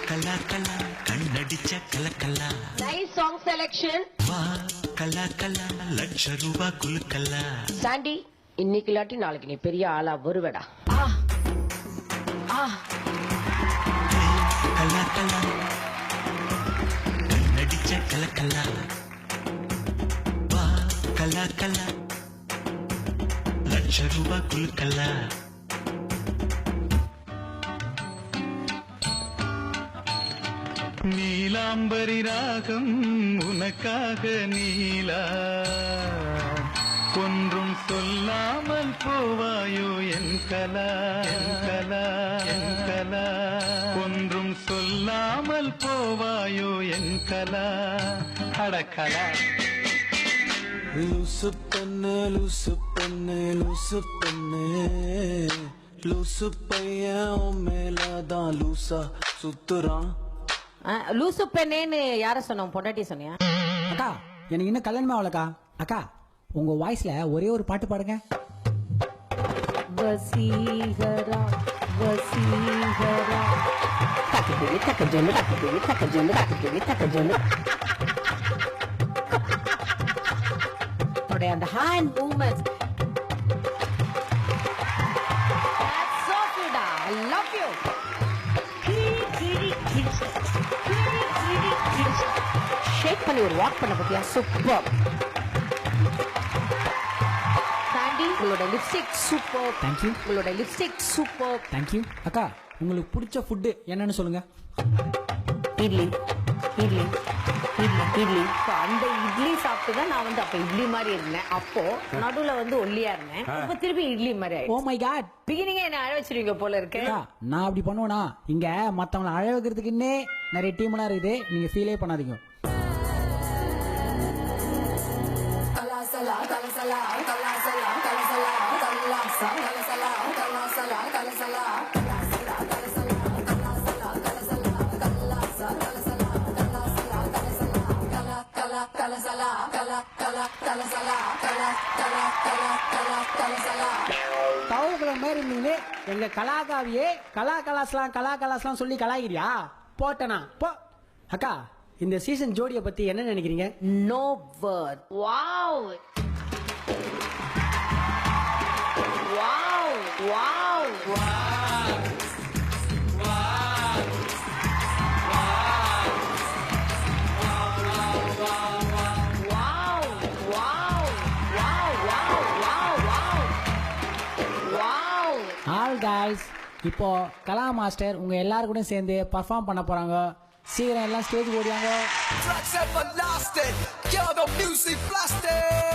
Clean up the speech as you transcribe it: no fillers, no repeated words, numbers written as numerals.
கலா கலா கண்ணடிச்ச கலக்கல்லா. Nice song selection. வா கலா கலா லட்ச ரூபா குலுக்கல்லா. சாண்டி, இன்னைக்கு இல்லாட்டி நாளைக்கு நீ பெரிய ஆளா வருவடா. கலா கலா கண்ணடிச்ச கலக்கல்லா. வா கலா கலா லட்ச ரூபா குலுக்கல்லா. நீலாம்பரி ராகம் உனக்காக நீலா, ஒன்றும் சொல்லாமல் போவாயோ என் கலா, என் கலா, என் கலா. ஒன்றும் சொல்லாமல் போவாயோ என் கலா, அடக்கலா. லூசு பண்ணு லூசு பண்ணு லூசு பண்ணு, லூசு பையன் மேலதான் லூசா சுத்துறான். லூசு பெண்ணேன்னு யார சொன்னோம்? பொண்டாட்டி சொன்னியா? அக்கா எனக்கு இன்னும் கல்யாணமே ஆகலக்கா. அக்கா உங்க வாய்ஸ்ல ஒரே ஒரு பாட்டு பாடுங்க. வசீகரா வசீகரா தக்கஜொல்லு தக்கஜொல்லு தக்கஜொல்லு தக்கஜொல்லு தக்கஜொல்லு தக்கஜொல்லு. அந்த hand movements, that's so good. I love you. ஷேக் பண்ணி ஒரு வாக் பண்ண பத்தியா? சூப்பர். சாண்டி, உங்களோட லிப்ஸ்டிக் சூப்பர். தேங்க்யூ. உங்களோட லிப்ஸ்டிக் சூப்பர். தேங்க்யூ. அக்கா உங்களுக்கு பிடிச்ச ஃபுட்டு என்னன்னு சொல்லுங்க. இட்லி இட்லி இட்லி இட்லி. அந்த இட்லி சாப்பிட்டு தான் நான் அப்ப இட்லி மாதிரி இருந்தேன். அப்போ நடுவுல ஒல்லியா இருந்தேன். இப்ப திருப்பி இட்லி மாதிரி ஓ மை காட். பிகினிங்க என்ன அழ வச்சிருவீங்க போல இருக்கு. நான் அப்படி பண்ணுவேனா? இங்க மத்தவங்களை அழ வைக்கிறதுக்குன்னே நிறைய டீம்லாம் இருக்குது, நீங்க ஃபீலே பண்ணாதீங்க. தவறுகளை மாதிரி இருந்தீங்க. எங்க கலாகாவியே கலாசலாம் சொல்லி கலாகிறியா? போட்டனா போ. அக்கா இந்த சீசன் ஜோடியை பத்தி என்ன நினைக்கிறீங்க? No word. Wow wow wow all guys, இப்போ கலா மாஸ்டர் உங்க எல்லாரும் கூட சேர்ந்து பர்ஃபார்ம் பண்ண போறாங்க. சீக்கிரம் எல்லாம் ஸ்டேஜ் ஓடியாங்க. Tracks everlasting, you're the music blasting.